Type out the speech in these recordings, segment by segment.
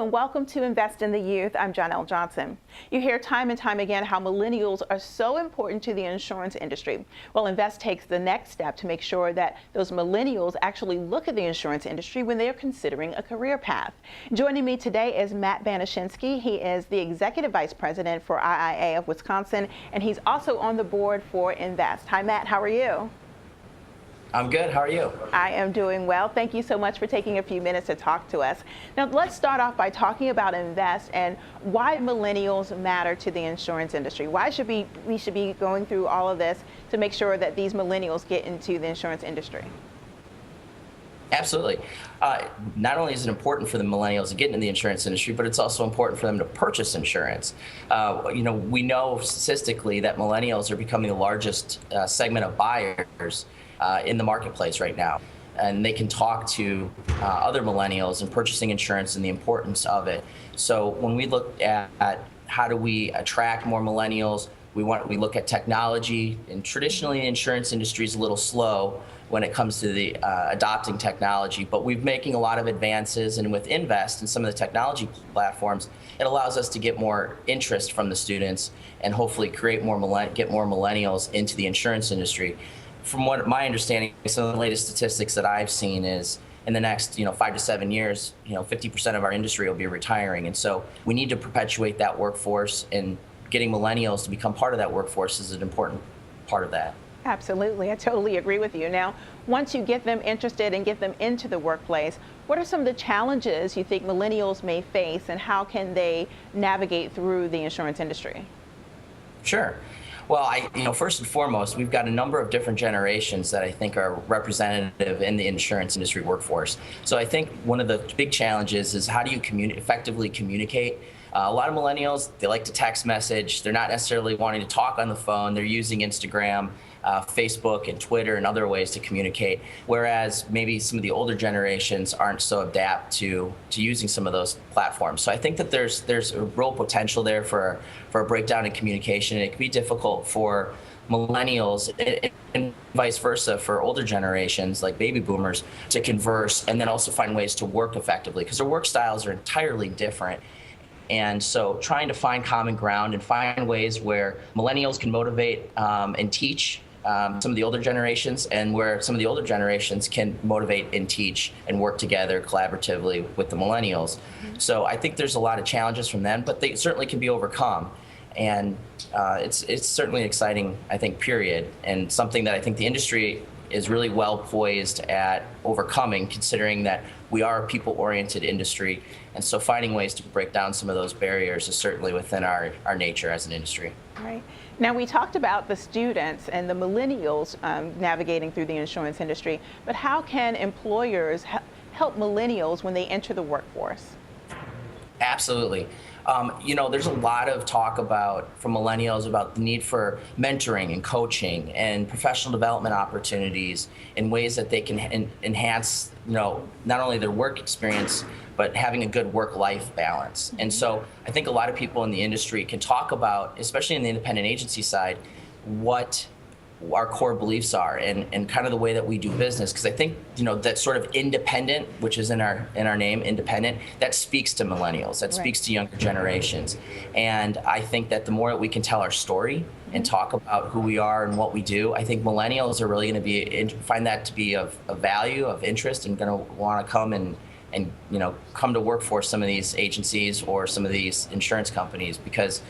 and welcome to Invest in the Youth. I'm Janelle Johnson. You hear time and time again how millennials are so important to the insurance industry. Well, InVEST takes the next step to make sure that those millennials actually look at the insurance industry when they're considering a career path. Joining me today is Banaszynski. He is the Executive Vice President for IIA of Wisconsin, and he's also on the board for InVEST. Hi, Matt. How are you? I'm good. How are you? I am doing well. Thank you so much for taking a few minutes to talk to us. Now, let's start off by talking about InVEST and why millennials matter to the insurance industry. Why should we should be going through all of this to make sure that these millennials get into the insurance industry? Absolutely. Not only is it important for the millennials to get into the insurance industry, but it's also important for them to purchase insurance. We know statistically that millennials are becoming the largest segment of buyers in the marketplace right now. And they can talk to other millennials in purchasing insurance and the importance of it. So when we look at how do we attract more millennials, we look at technology, and traditionally the insurance industry is a little slow when it comes to the adopting technology, but we're making a lot of advances, and with InVEST and some of the technology platforms, it allows us to get more interest from the students and hopefully get more millennials into the insurance industry. From what my understanding, some of the latest statistics that I've seen is in the next 5 to 7 years, 50% of our industry will be retiring, and so we need to perpetuate that workforce, and getting millennials to become part of that workforce is an important part of that. Absolutely. I totally agree with you. Now, once you get them interested and get them into the workplace, what are some of the challenges you think millennials may face, and how can they navigate through the insurance industry? Sure. Well, first and foremost, we've got a number of different generations that I think are representative in the insurance industry workforce. So I think one of the big challenges is how do you effectively communicate? A lot of millennials, they like to text message. They're not necessarily wanting to talk on the phone. They're using Instagram, Facebook, and Twitter and other ways to communicate, whereas maybe some of the older generations aren't so adept to using some of those platforms. So I think that there's a real potential there for a breakdown in communication, and it can be difficult for millennials and vice versa for older generations like baby boomers to converse and then also find ways to work effectively, because their work styles are entirely different. And so trying to find common ground and find ways where millennials can motivate and teach some of the older generations, and where some of the older generations can motivate and teach and work together collaboratively with the millennials. Mm-hmm. So I think there's a lot of challenges from them, but they certainly can be overcome. And it's certainly an exciting, I think, period, and something that I think the industry is really well poised at overcoming, considering that we are a people-oriented industry. And so finding ways to break down some of those barriers is certainly within our nature as an industry. Right. Now, we talked about the students and the millennials navigating through the insurance industry, but how can employers help millennials when they enter the workforce? Absolutely. There's a lot of talk from millennials about the need for mentoring and coaching and professional development opportunities in ways that they can enhance, not only their work experience, but having a good work-life balance. And so I think a lot of people in the industry can talk about, especially in the independent agency side, what our core beliefs are and kind of the way that we do business, because I think that sort of independent, which is in our name, independent, that speaks to millennials, that speaks to younger generations. And I think that the more that we can tell our story and talk about who we are and what we do, I think millennials are really going to find that to be of value, of interest, and going to want to come and come to work for some of these agencies or some of these insurance companies, because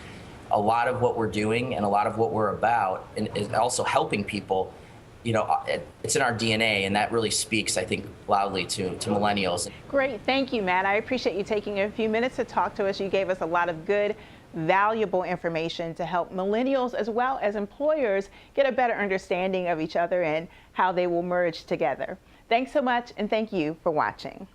a lot of what we're doing and a lot of what we're about is also helping people. It's in our DNA, and that really speaks, I think, loudly to millennials. Great. Thank you, Matt. I appreciate you taking a few minutes to talk to us. You gave us a lot of good, valuable information to help millennials as well as employers get a better understanding of each other and how they will merge together. Thanks so much, and thank you for watching.